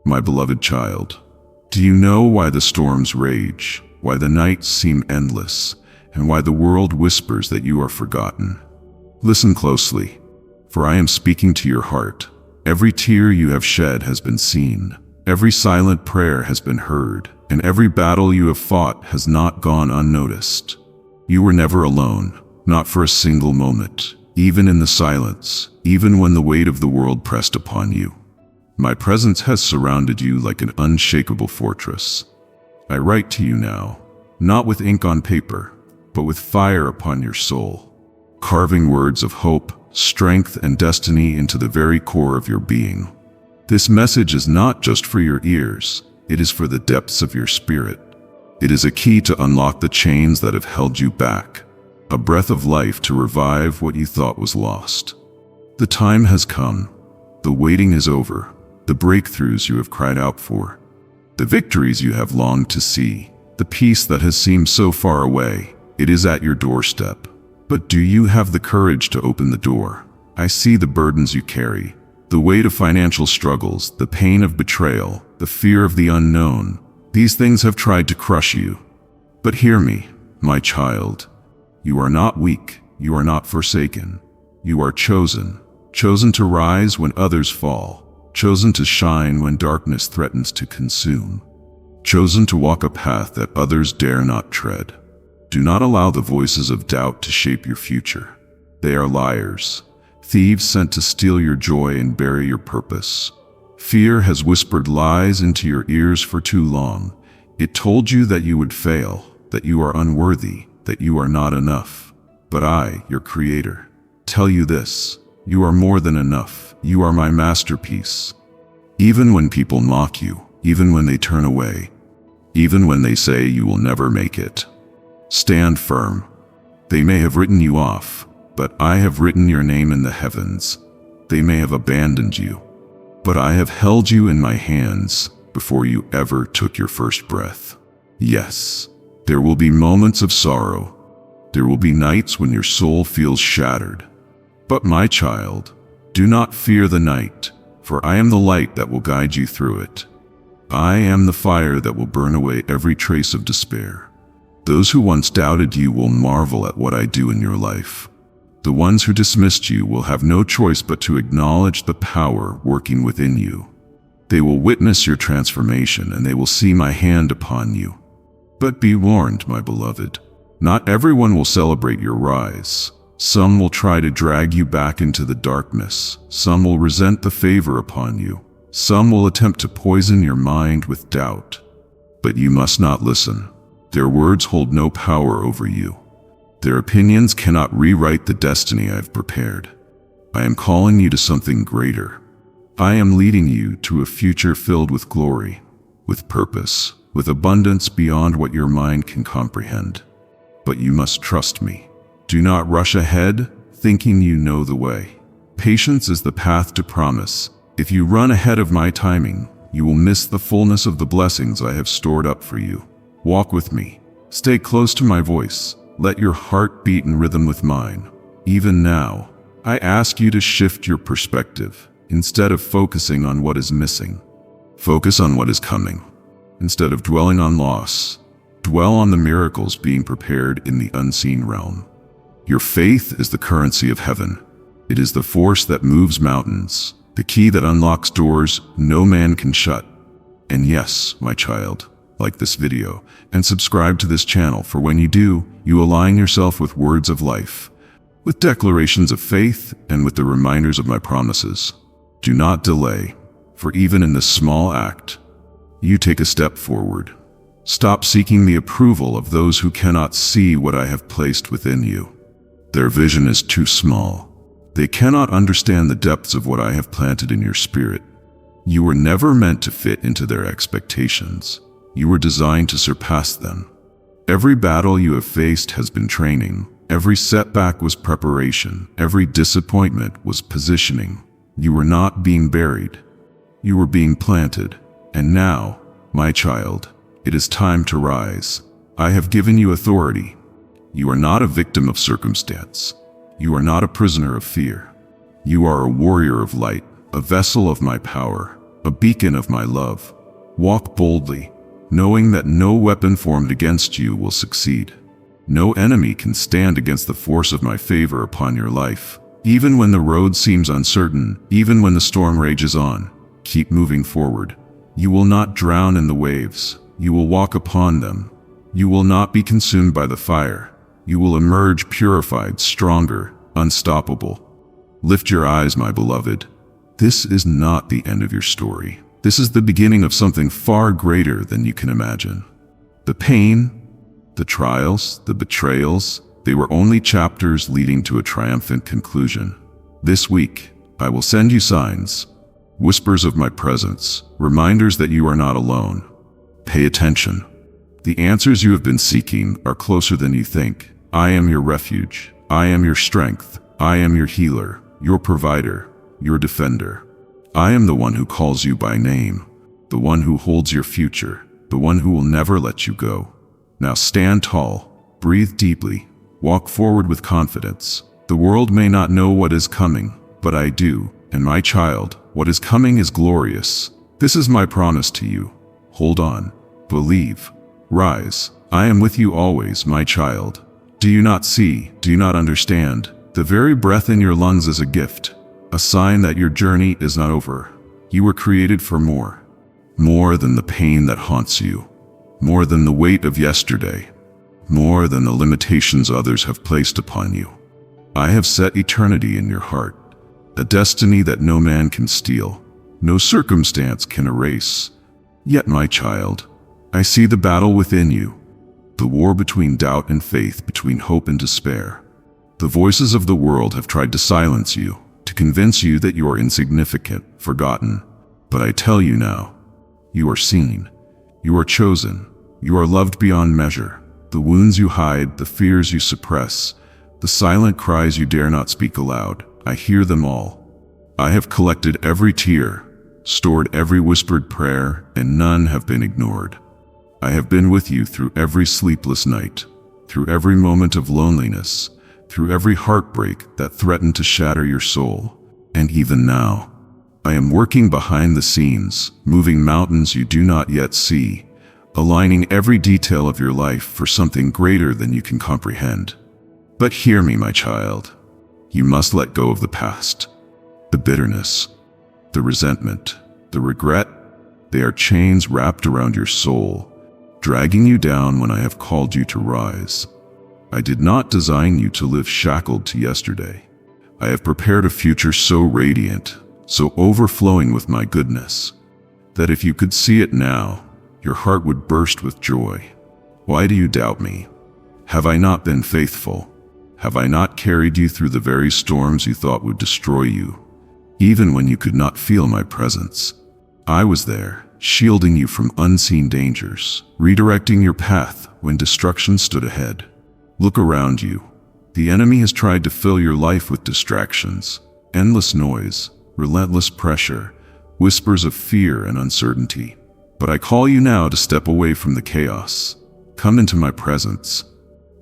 My beloved child, do you know why the storms rage, why the nights seem endless, and why the world whispers that you are forgotten? Listen closely, for I am speaking to your heart. Every tear you have shed has been seen, every silent prayer has been heard, and every battle you have fought has not gone unnoticed. You were never alone, not for a single moment, even in the silence, even when the weight of the world pressed upon you. My presence has surrounded you like an unshakable fortress. I write to you now, not with ink on paper, but with fire upon your soul, carving words of hope, strength, and destiny into the very core of your being. This message is not just for your ears, it is for the depths of your spirit. It is a key to unlock the chains that have held you back, a breath of life to revive what you thought was lost. The time has come. The waiting is over. The breakthroughs you have cried out for, the victories you have longed to see, the peace that has seemed so far away, it is at your doorstep. But do you have the courage to open the door? I see the burdens you carry, the weight of financial struggles, the pain of betrayal, the fear of the unknown. These things have tried to crush you. But hear me, my child. You are not weak. You are not forsaken. You are chosen. Chosen to rise when others fall. Chosen to shine when darkness threatens to consume. Chosen to walk a path that others dare not tread. Do not allow the voices of doubt to shape your future. They are liars, thieves sent to steal your joy and bury your purpose. Fear has whispered lies into your ears for too long. It told you that you would fail, that you are unworthy, that you are not enough. But I, your Creator, tell you this: you are more than enough. You are my masterpiece. Even when people mock you, even when they turn away, even when they say you will never make it, stand firm. They may have written you off, but I have written your name in the heavens. They may have abandoned you, but I have held you in my hands before you ever took your first breath. Yes, there will be moments of sorrow. There will be nights when your soul feels shattered. But my child, do not fear the night, for I am the light that will guide you through it. I am the fire that will burn away every trace of despair. Those who once doubted you will marvel at what I do in your life. The ones who dismissed you will have no choice but to acknowledge the power working within you. They will witness your transformation and they will see my hand upon you. But be warned, my beloved, not everyone will celebrate your rise. Some will try to drag you back into the darkness. Some will resent the favor upon you. Some will attempt to poison your mind with doubt. But you must not listen. Their words hold no power over you. Their opinions cannot rewrite the destiny I have prepared. I am calling you to something greater. I am leading you to a future filled with glory, with purpose, with abundance beyond what your mind can comprehend. But you must trust me. Do not rush ahead, thinking you know the way. Patience is the path to promise. If you run ahead of my timing, you will miss the fullness of the blessings I have stored up for you. Walk with me. Stay close to my voice. Let your heart beat in rhythm with mine. Even now, I ask you to shift your perspective. Instead of focusing on what is missing, focus on what is coming. Instead of dwelling on loss, dwell on the miracles being prepared in the unseen realm. Your faith is the currency of heaven. It is the force that moves mountains, the key that unlocks doors no man can shut. And yes, my child, like this video and subscribe to this channel, for when you do, you align yourself with words of life, with declarations of faith, and with the reminders of my promises. Do not delay, for even in this small act, you take a step forward. Stop seeking the approval of those who cannot see what I have placed within you. Their vision is too small. They cannot understand the depths of what I have planted in your spirit. You were never meant to fit into their expectations. You were designed to surpass them. Every battle you have faced has been training. Every setback was preparation. Every disappointment was positioning. You were not being buried. You were being planted. And now, my child, it is time to rise. I have given you authority. You are not a victim of circumstance. You are not a prisoner of fear. You are a warrior of light, a vessel of my power, a beacon of my love. Walk boldly, knowing that no weapon formed against you will succeed. No enemy can stand against the force of my favor upon your life. Even when the road seems uncertain, even when the storm rages on, keep moving forward. You will not drown in the waves. You will walk upon them. You will not be consumed by the fire. You will emerge purified, stronger, unstoppable. Lift your eyes, my beloved. This is not the end of your story. This is the beginning of something far greater than you can imagine. The pain, the trials, the betrayals, they were only chapters leading to a triumphant conclusion. This week, I will send you signs, whispers of my presence, reminders that you are not alone. Pay attention. The answers you have been seeking are closer than you think. I am your refuge. I am your strength. I am your healer, your provider, your defender. I am the one who calls you by name, the one who holds your future, the one who will never let you go. Now stand tall, breathe deeply, walk forward with confidence. The world may not know what is coming, but I do, and my child, what is coming is glorious. This is my promise to you. Hold on, believe, rise. I am with you always, my child. Do you not see? Do you not understand? The very breath in your lungs is a gift, a sign that your journey is not over. You were created for more than the pain that haunts you, more than the weight of yesterday, more than the limitations others have placed upon you. I have set eternity in your heart, a destiny that no man can steal, no circumstance can erase. Yet, my child, I see the battle within you, the war between doubt and faith, between hope and despair. The voices of the world have tried to silence you, to convince you that you are insignificant, forgotten. But I tell you now, you are seen, you are chosen, you are loved beyond measure. The wounds you hide, the fears you suppress, the silent cries you dare not speak aloud, I hear them all. I have collected every tear, stored every whispered prayer, and none have been ignored. I have been with you through every sleepless night, through every moment of loneliness, through every heartbreak that threatened to shatter your soul. And even now, I am working behind the scenes, moving mountains you do not yet see, aligning every detail of your life for something greater than you can comprehend. But hear me, my child. You must let go of the past, the bitterness, the resentment, the regret. They are chains wrapped around your soul, dragging you down when I have called you to rise. I did not design you to live shackled to yesterday. I have prepared a future so radiant, so overflowing with my goodness, that if you could see it now, your heart would burst with joy. Why do you doubt me? Have I not been faithful? Have I not carried you through the very storms you thought would destroy you? Even when you could not feel my presence, I was there, shielding you from unseen dangers, redirecting your path when destruction stood ahead. Look around you. The enemy has tried to fill your life with distractions, endless noise, relentless pressure, whispers of fear and uncertainty. But I call you now to step away from the chaos. Come into my presence.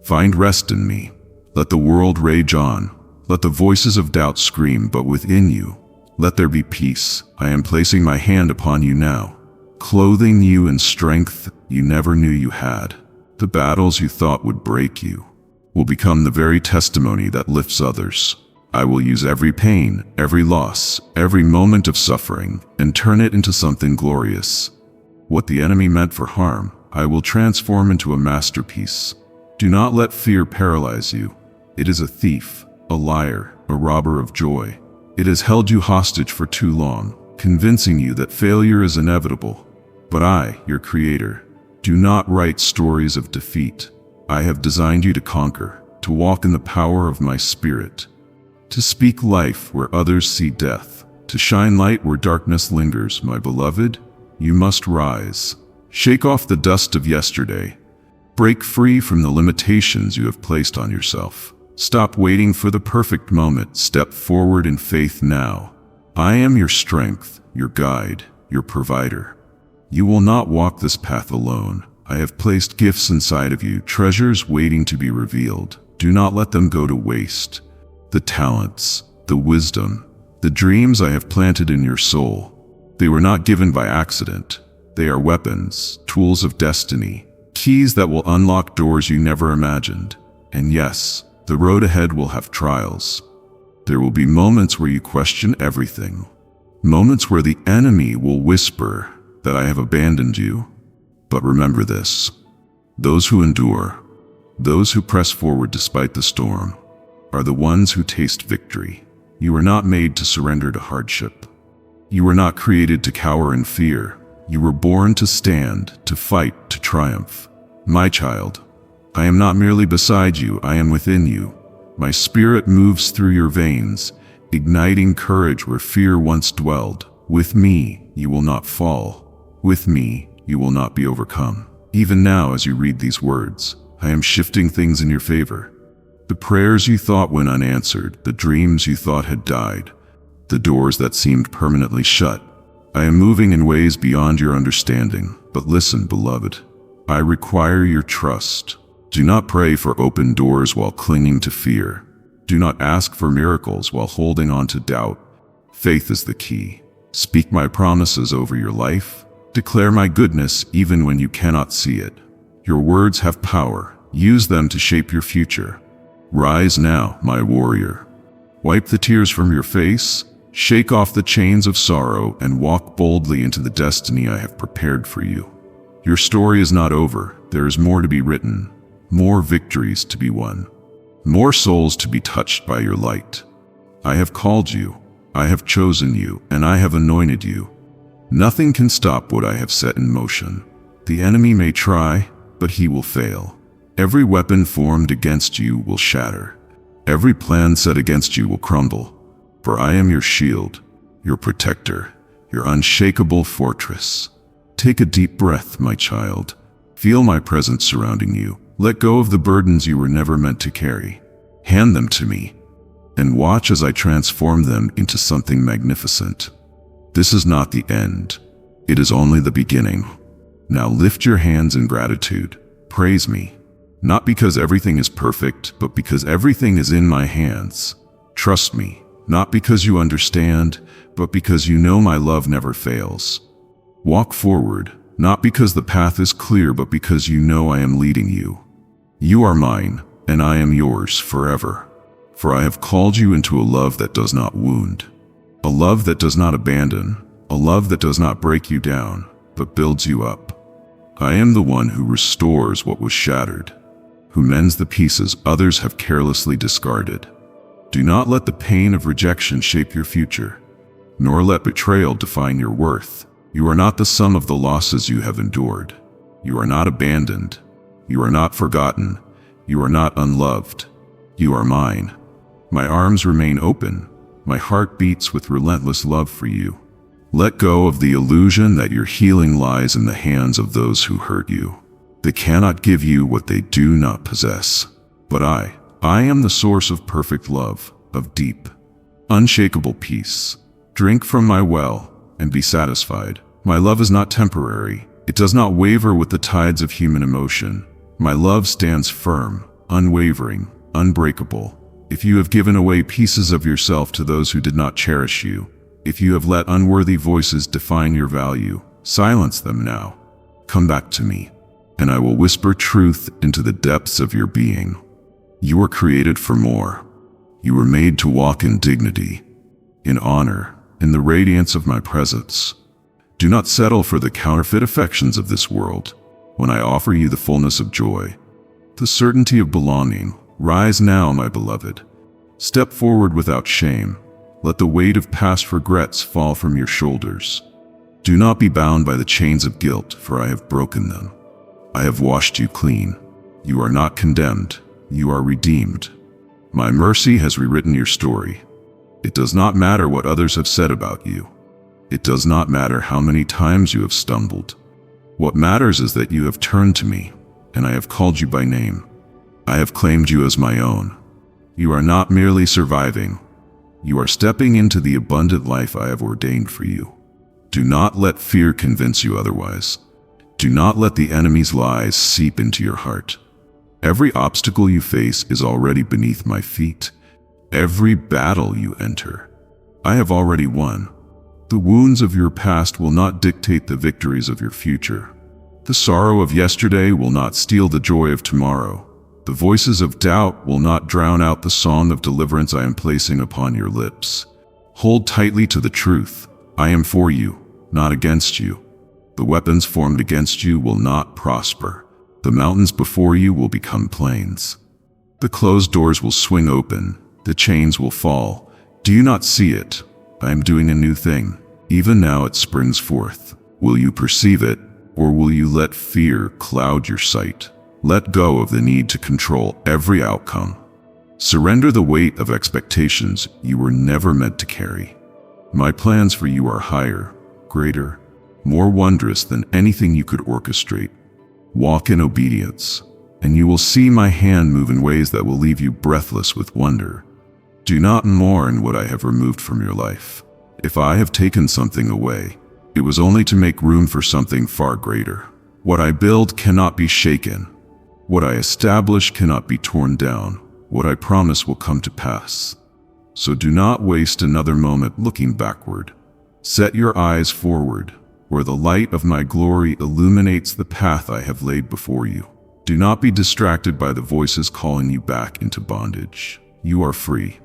Find rest in me. Let the world rage on. Let the voices of doubt scream, but within you, let there be peace. I am placing my hand upon you now, clothing you in strength you never knew you had. The battles you thought would break you will become the very testimony that lifts others. I will use every pain, every loss, every moment of suffering, and turn it into something glorious. What the enemy meant for harm, I will transform into a masterpiece. Do not let fear paralyze you. It is a thief, a liar, a robber of joy. It has held you hostage for too long, convincing you that failure is inevitable. But I, your creator, do not write stories of defeat. I have designed you to conquer, to walk in the power of my spirit, to speak life where others see death, to shine light where darkness lingers. My beloved, you must rise. Shake off the dust of yesterday. Break free from the limitations you have placed on yourself. Stop waiting for the perfect moment. Step forward in faith now. I am your strength, your guide, your provider. You will not walk this path alone. I have placed gifts inside of you, treasures waiting to be revealed. Do not let them go to waste. The talents, the wisdom, the dreams I have planted in your soul. They were not given by accident. They are weapons, tools of destiny, keys that will unlock doors you never imagined. And yes, the road ahead will have trials. There will be moments where you question everything. Moments where the enemy will whisper that I have abandoned you. But remember this: those who endure, those who press forward despite the storm, are the ones who taste victory. You were not made to surrender to hardship. You were not created to cower in fear. You were born to stand, to fight, to triumph. My child, I am not merely beside you, I am within you. My spirit moves through your veins, igniting courage where fear once dwelled. With me, you will not fall. With me, you will not be overcome. Even now, as you read these words, I am shifting things in your favor. The prayers you thought went unanswered, the dreams you thought had died, the doors that seemed permanently shut. I am moving in ways beyond your understanding. But listen, beloved, I require your trust. Do not pray for open doors while clinging to fear. Do not ask for miracles while holding on to doubt. Faith is the key. Speak my promises over your life. Declare my goodness even when you cannot see it. Your words have power. Use them to shape your future. Rise now, my warrior. Wipe the tears from your face, shake off the chains of sorrow, and walk boldly into the destiny I have prepared for you. Your story is not over. There is more to be written, more victories to be won, more souls to be touched by your light. I have called you, I have chosen you, and I have anointed you. Nothing can stop what I have set in motion. The enemy may try, but he will fail. Every weapon formed against you will shatter. Every plan set against you will crumble. For I am your shield, your protector, your unshakable fortress. Take a deep breath, my child. Feel my presence surrounding you. Let go of the burdens you were never meant to carry. Hand them to me, and watch as I transform them into something magnificent. This is not the end. It is only the beginning. Now lift your hands in gratitude. Praise me. Not because everything is perfect, but because everything is in my hands. Trust me, not because you understand, but because you know my love never fails. Walk forward, not because the path is clear, but because you know I am leading you. You are mine, and I am yours forever. For I have called you into a love that does not wound, a love that does not abandon, a love that does not break you down, but builds you up. I am the one who restores what was shattered, who mends the pieces others have carelessly discarded. Do not let the pain of rejection shape your future, nor let betrayal define your worth. You are not the sum of the losses you have endured. You are not abandoned. You are not forgotten. You are not unloved. You are mine. My arms remain open. My heart beats with relentless love for you. Let go of the illusion that your healing lies in the hands of those who hurt you. They cannot give you what they do not possess. But I am the source of perfect love, of deep, unshakable peace. Drink from my well and be satisfied. My love is not temporary. It does not waver with the tides of human emotion. My love stands firm, unwavering, unbreakable. If you have given away pieces of yourself to those who did not cherish you, if you have let unworthy voices define your value, silence them now. Come back to me, and I will whisper truth into the depths of your being. You were created for more. You were made to walk in dignity, in honor, in the radiance of my presence. Do not settle for the counterfeit affections of this world. When I offer you the fullness of joy, the certainty of belonging, rise now, my beloved. Step forward without shame. Let the weight of past regrets fall from your shoulders. Do not be bound by the chains of guilt, for I have broken them. I have washed you clean. You are not condemned. You are redeemed. My mercy has rewritten your story. It does not matter what others have said about you. It does not matter how many times you have stumbled. What matters is that you have turned to me, and I have called you by name. I have claimed you as my own. You are not merely surviving. You are stepping into the abundant life I have ordained for you. Do not let fear convince you otherwise. Do not let the enemy's lies seep into your heart. Every obstacle you face is already beneath my feet. Every battle you enter, I have already won. The wounds of your past will not dictate the victories of your future. The sorrow of yesterday will not steal the joy of tomorrow. The voices of doubt will not drown out the song of deliverance I am placing upon your lips. Hold tightly to the truth. I am for you, not against you. The weapons formed against you will not prosper. The mountains before you will become plains. The closed doors will swing open. The chains will fall. Do you not see it? I am doing a new thing. Even now it springs forth. Will you perceive it, or will you let fear cloud your sight? Let go of the need to control every outcome. Surrender the weight of expectations you were never meant to carry. My plans for you are higher, greater, more wondrous than anything you could orchestrate. Walk in obedience, and you will see my hand move in ways that will leave you breathless with wonder. Do not mourn what I have removed from your life. If I have taken something away, it was only to make room for something far greater. What I build cannot be shaken. What I establish cannot be torn down. What I promise will come to pass. So do not waste another moment looking backward. Set your eyes forward, where the light of my glory illuminates the path I have laid before you. Do not be distracted by the voices calling you back into bondage. You are free.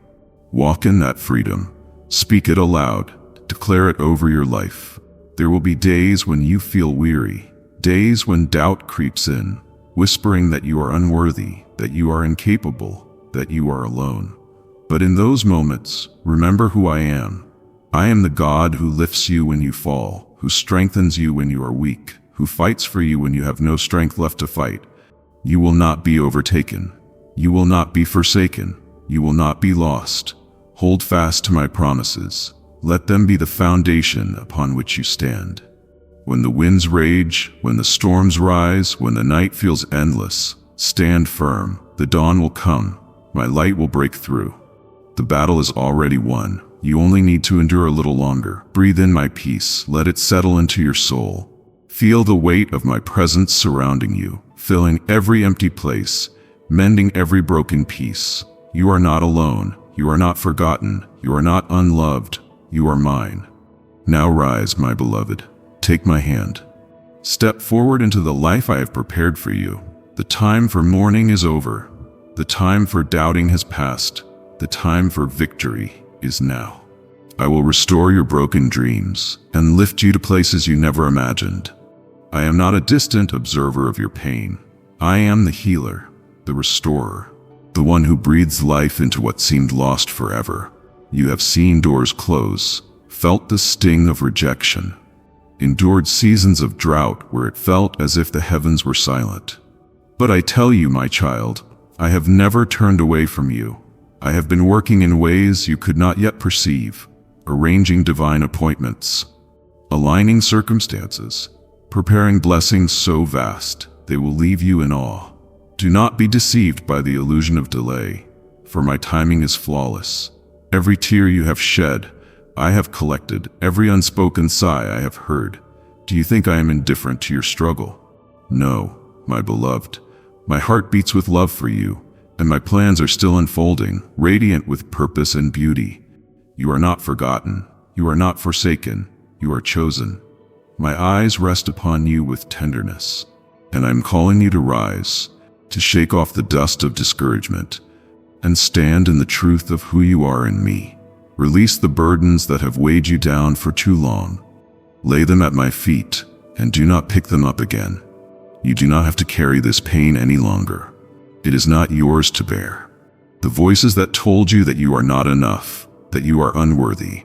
Walk in that freedom. Speak it aloud. Declare it over your life. There will be days when you feel weary, days when doubt creeps in, whispering that you are unworthy, that you are incapable, that you are alone. But in those moments, remember who I am. I am the God who lifts you when you fall, who strengthens you when you are weak, who fights for you when you have no strength left to fight. You will not be overtaken. You will not be forsaken. You will not be lost. Hold fast to my promises. Let them be the foundation upon which you stand. When the winds rage, when the storms rise, when the night feels endless, stand firm. The dawn will come. My light will break through. The battle is already won. You only need to endure a little longer. Breathe in my peace. Let it settle into your soul. Feel the weight of my presence surrounding you, filling every empty place, mending every broken piece. You are not alone. You are not forgotten. You are not unloved. You are mine. Now rise, my beloved. Take my hand. Step forward into the life I have prepared for you. The time for mourning is over. The time for doubting has passed. The time for victory is now. I will restore your broken dreams and lift you to places you never imagined. I am not a distant observer of your pain. I am the healer, the restorer, the one who breathes life into what seemed lost forever. You have seen doors close, felt the sting of rejection, endured seasons of drought where it felt as if the heavens were silent. But I tell you, my child, I have never turned away from you. I have been working in ways you could not yet perceive, arranging divine appointments, aligning circumstances, preparing blessings so vast they will leave you in awe. Do not be deceived by the illusion of delay, for my timing is flawless. Every tear you have shed, I have collected. Every unspoken sigh I have heard. Do you think I am indifferent to your struggle? No, my beloved. My heart beats with love for you, and my plans are still unfolding, radiant with purpose and beauty. You are not forgotten. You are not forsaken. You are chosen. My eyes rest upon you with tenderness, and I am calling you to rise, to shake off the dust of discouragement, and stand in the truth of who you are in me. Release the burdens that have weighed you down for too long. Lay them at my feet, and do not pick them up again. You do not have to carry this pain any longer. It is not yours to bear. The voices that told you that you are not enough, that you are unworthy,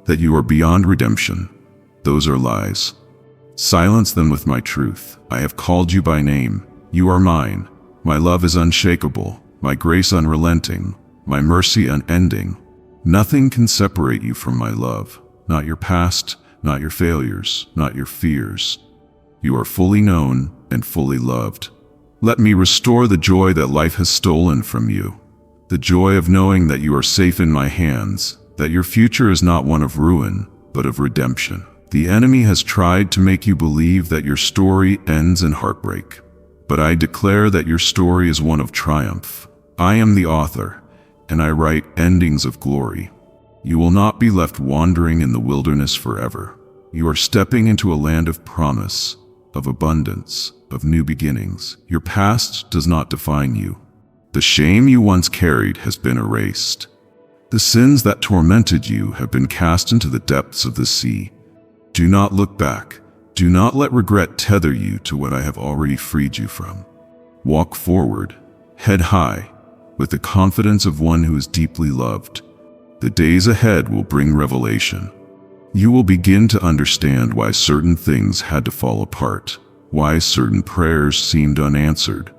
that you are beyond redemption, those are lies. Silence them with my truth. I have called you by name. You are mine. My love is unshakable. My grace unrelenting, my mercy unending. Nothing can separate you from my love. Not your past, not your failures, not your fears. You are fully known and fully loved. Let me restore the joy that life has stolen from you. The joy of knowing that you are safe in my hands, that your future is not one of ruin, but of redemption. The enemy has tried to make you believe that your story ends in heartbreak. But I declare that your story is one of triumph. I am the author, and I write endings of glory. You will not be left wandering in the wilderness forever. You are stepping into a land of promise, of abundance, of new beginnings. Your past does not define you. The shame you once carried has been erased. The sins that tormented you have been cast into the depths of the sea. Do not look back. Do not let regret tether you to what I have already freed you from. Walk forward, head high, with the confidence of one who is deeply loved. The days ahead will bring revelation. You will begin to understand why certain things had to fall apart, why certain prayers seemed unanswered,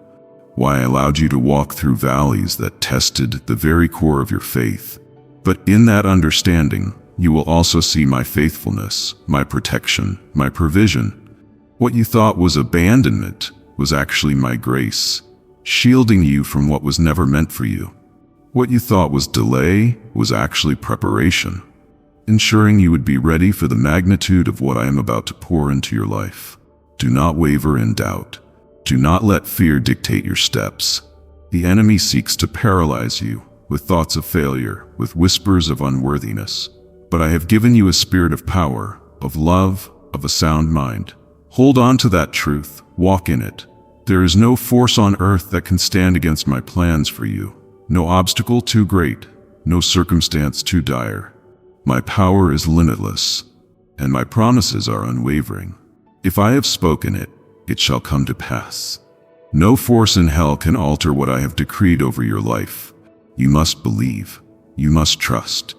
why I allowed you to walk through valleys that tested the very core of your faith. But in that understanding, you will also see my faithfulness, my protection, my provision. What you thought was abandonment was actually my grace, shielding you from what was never meant for you. What you thought was delay was actually preparation, ensuring you would be ready for the magnitude of what I am about to pour into your life. Do not waver in doubt. Do not let fear dictate your steps. The enemy seeks to paralyze you with thoughts of failure, with whispers of unworthiness. But I have given you a spirit of power, of love, of a sound mind. Hold on to that truth. Walk in it. There is no force on earth that can stand against my plans for you. No obstacle too great, no circumstance too dire. My power is limitless, and my promises are unwavering. If I have spoken it, it shall come to pass. No force in hell can alter what I have decreed over your life. You must believe. You must trust.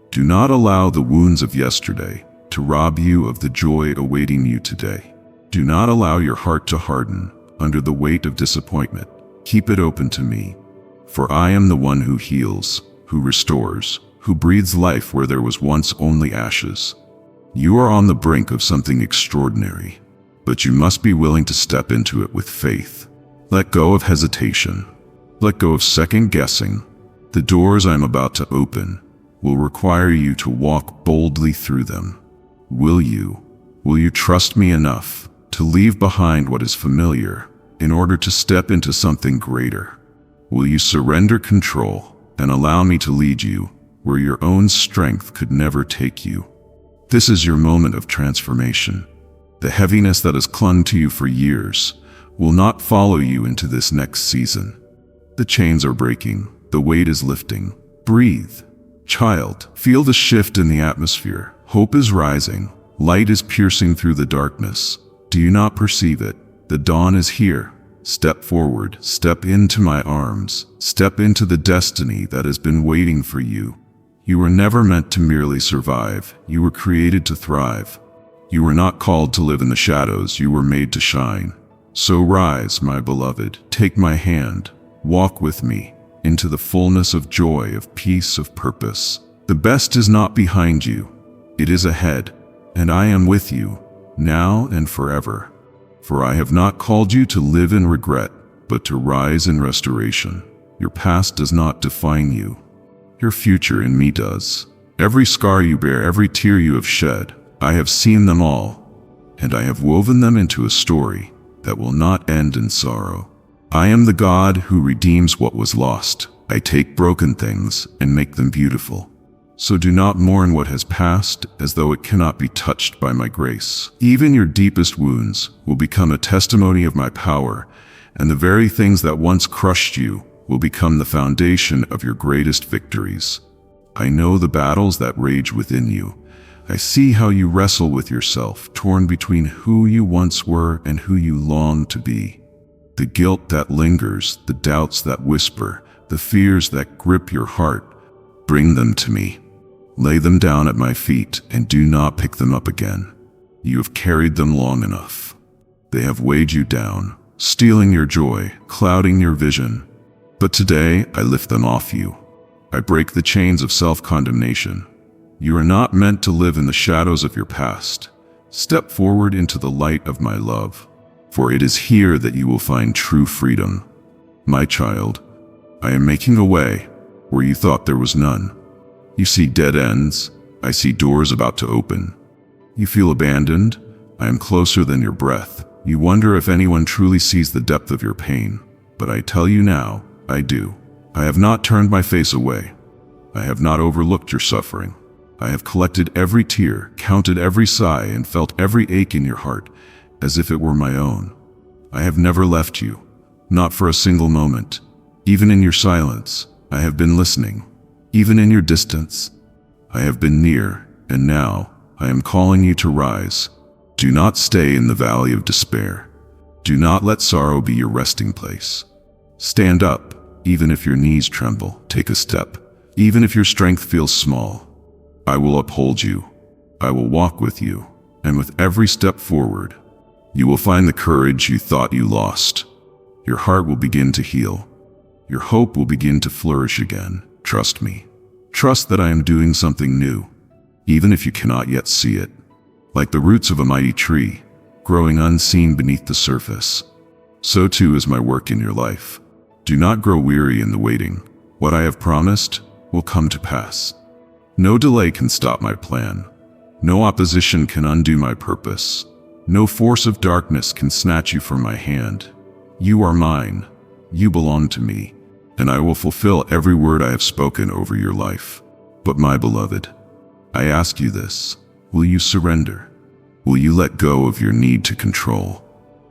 Do not allow the wounds of yesterday to rob you of the joy awaiting you today. Do not allow your heart to harden under the weight of disappointment. Keep it open to me, for I am the one who heals, who restores, who breathes life where there was once only ashes. You are on the brink of something extraordinary, but you must be willing to step into it with faith. Let go of hesitation. Let go of second-guessing. The doors I am about to open will require you to walk boldly through them. Will you trust me enough to leave behind what is familiar in order to step into something greater? Will you surrender control and allow me to lead you where your own strength could never take you? This is your moment of transformation. The heaviness that has clung to you for years will not follow you into this next season. The chains are breaking. The weight is lifting. Breathe. Child, feel the shift in the atmosphere. Hope is rising. Light is piercing through the darkness. Do you not perceive it? The dawn is here. Step forward. Step into my arms. Step into the destiny that has been waiting for you. You were never meant to merely survive. You were created to thrive. You were not called to live in the shadows. You were made to shine. So rise, my beloved. Take my hand. Walk with me into the fullness of joy, of peace, of purpose. The best is not behind you. It is ahead, and I am with you, now and forever. For I have not called you to live in regret, but to rise in restoration. Your past does not define you. Your future in me does. Every scar you bear, every tear you have shed, I have seen them all, and I have woven them into a story that will not end in sorrow. I am the God who redeems what was lost. I take broken things and make them beautiful. So do not mourn what has passed as though it cannot be touched by my grace. Even your deepest wounds will become a testimony of my power, and the very things that once crushed you will become the foundation of your greatest victories. I know the battles that rage within you. I see how you wrestle with yourself, torn between who you once were and who you long to be. The guilt that lingers, the doubts that whisper, the fears that grip your heart, bring them to me. Lay them down at my feet and do not pick them up again. You have carried them long enough. They have weighed you down, stealing your joy, clouding your vision. But today I lift them off you. I break the chains of self-condemnation. You are not meant to live in the shadows of your past. Step forward into the light of my love, for it is here that you will find true freedom. My child, I am making a way where you thought there was none. You see dead ends. I see doors about to open. You feel abandoned. I am closer than your breath. You wonder if anyone truly sees the depth of your pain. But I tell you now, I do. I have not turned my face away. I have not overlooked your suffering. I have collected every tear, counted every sigh, and felt every ache in your heart as if it were my own. I have never left you, not for a single moment. Even in your silence, I have been listening. Even in your distance, I have been near, and now I am calling you to rise. Do not stay in the valley of despair. Do not let sorrow be your resting place. Stand up, even if your knees tremble. Take a step, even if your strength feels small. I will uphold you. I will walk with you, and with every step forward, you will find the courage you thought you lost. Your heart will begin to heal. Your hope will begin to flourish again. Trust me. Trust that I am doing something new, even if you cannot yet see it. Like the roots of a mighty tree, growing unseen beneath the surface, so too is my work in your life. Do not grow weary in the waiting. What I have promised will come to pass. No delay can stop my plan. No opposition can undo my purpose. No force of darkness can snatch you from my hand. You are mine. You belong to me, and I will fulfill every word I have spoken over your life. But my beloved, I ask you this: will you surrender? Will you let go of your need to control?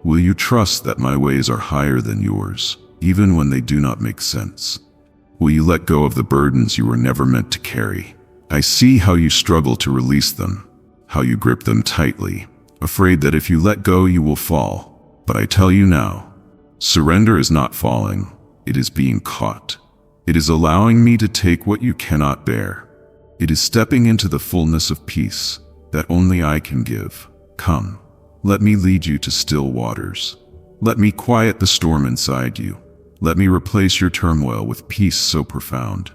Will you trust that my ways are higher than yours, even when they do not make sense? Will you let go of the burdens you were never meant to carry? I see how you struggle to release them, how you grip them tightly, afraid that if you let go you will fall. But I tell you now, surrender is not falling, it is being caught. It is allowing me to take what you cannot bear. It is stepping into the fullness of peace that only I can give. Come, let me lead you to still waters. Let me quiet the storm inside you. Let me replace your turmoil with peace so profound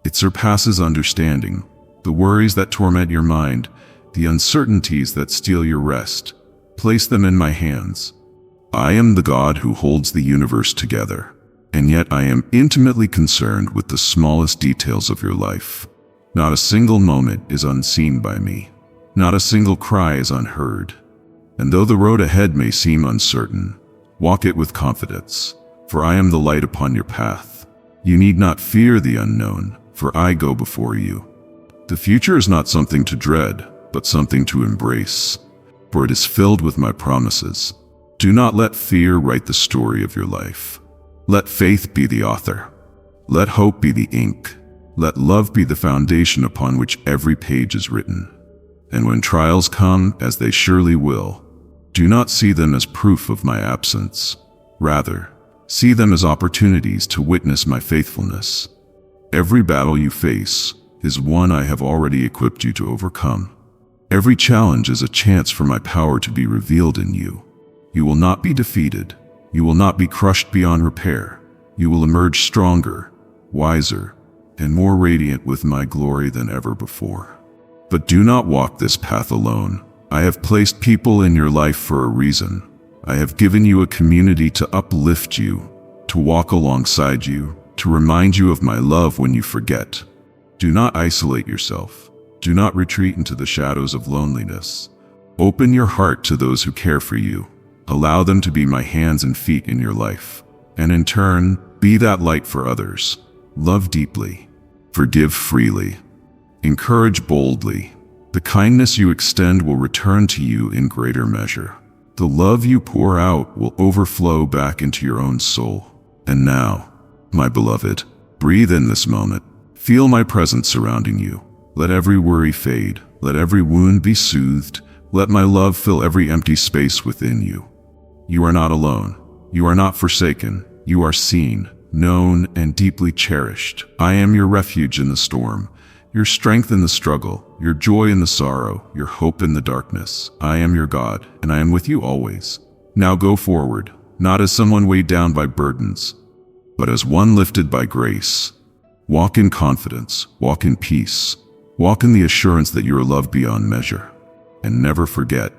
it surpasses understanding. The worries that torment your mind, the uncertainties that steal your rest, place them in my hands. I am the God who holds the universe together, and yet I am intimately concerned with the smallest details of your life. Not a single moment is unseen by me. Not a single cry is unheard. And though the road ahead may seem uncertain, walk it with confidence, for I am the light upon your path. You need not fear the unknown, for I go before you. The future is not something to dread, but something to embrace, for it is filled with my promises. Do not let fear write the story of your life. Let faith be the author. Let hope be the ink. Let love be the foundation upon which every page is written. And when trials come, as they surely will, do not see them as proof of my absence. Rather, see them as opportunities to witness my faithfulness. Every battle you face is one I have already equipped you to overcome. Every challenge is a chance for my power to be revealed in you. You will not be defeated. You will not be crushed beyond repair. You will emerge stronger, wiser, and more radiant with my glory than ever before. But do not walk this path alone. I have placed people in your life for a reason. I have given you a community to uplift you, to walk alongside you, to remind you of my love when you forget. Do not isolate yourself. Do not retreat into the shadows of loneliness. Open your heart to those who care for you. Allow them to be my hands and feet in your life. And in turn, be that light for others. Love deeply. Forgive freely. Encourage boldly. The kindness you extend will return to you in greater measure. The love you pour out will overflow back into your own soul. And now, my beloved, breathe in this moment. Feel my presence surrounding you. Let every worry fade. Let every wound be soothed. Let my love fill every empty space within you. You are not alone. You are not forsaken. You are seen, known, and deeply cherished. I am your refuge in the storm, your strength in the struggle, your joy in the sorrow, your hope in the darkness. I am your God, and I am with you always. Now go forward, not as someone weighed down by burdens, but as one lifted by grace. Walk in confidence, walk in peace, walk in the assurance that you are loved beyond measure. And never forget,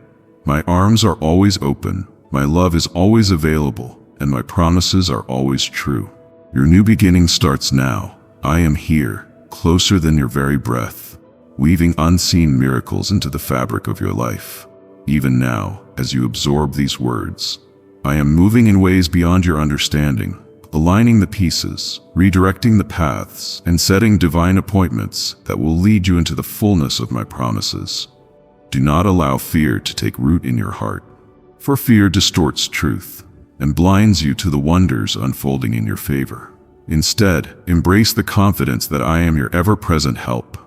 my arms are always open, my love is always available, and my promises are always true. Your new beginning starts now. I am here, closer than your very breath, weaving unseen miracles into the fabric of your life. Even now, as you absorb these words, I am moving in ways beyond your understanding, aligning the pieces, redirecting the paths, and setting divine appointments that will lead you into the fullness of my promises. Do not allow fear to take root in your heart, for fear distorts truth and blinds you to the wonders unfolding in your favor. Instead, embrace the confidence that I am your ever-present help,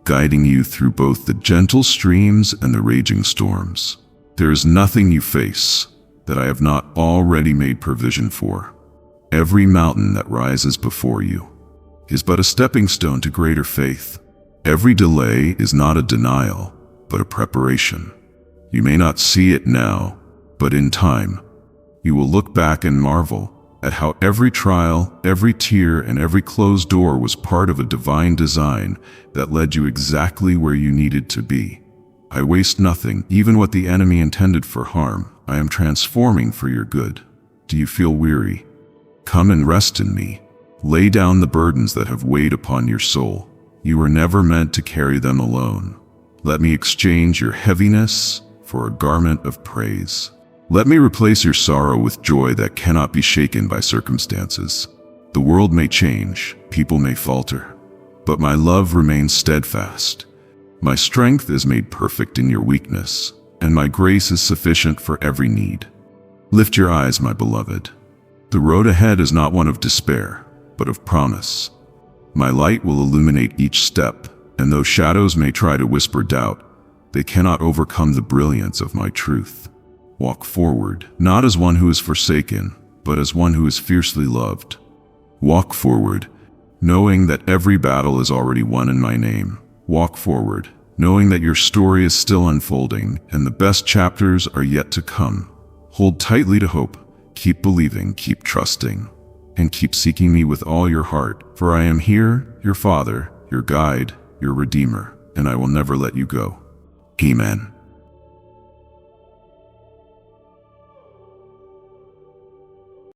guiding you through both the gentle streams and the raging storms. There is nothing you face that I have not already made provision for. Every mountain that rises before you is but a stepping stone to greater faith. Every delay is not a denial, but a preparation. You may not see it now, but in time, you will look back and marvel at how every trial, every tear, and every closed door was part of a divine design that led you exactly where you needed to be. I waste nothing, even what the enemy intended for harm. I am transforming for your good. Do you feel weary? Come and rest in me. Lay down the burdens that have weighed upon your soul. You were never meant to carry them alone. Let me exchange your heaviness for a garment of praise. Let me replace your sorrow with joy that cannot be shaken by circumstances. The world may change, people may falter, but my love remains steadfast. My strength is made perfect in your weakness, and my grace is sufficient for every need. Lift your eyes, my beloved. The road ahead is not one of despair, but of promise. My light will illuminate each step, and though shadows may try to whisper doubt, they cannot overcome the brilliance of my truth. Walk forward, not as one who is forsaken, but as one who is fiercely loved. Walk forward, knowing that every battle is already won in my name. Walk forward, knowing that your story is still unfolding and the best chapters are yet to come. Hold tightly to hope, keep believing, keep trusting, and keep seeking me with all your heart, for I am here, your Father, your guide, your Redeemer, and I will never let you go. Amen.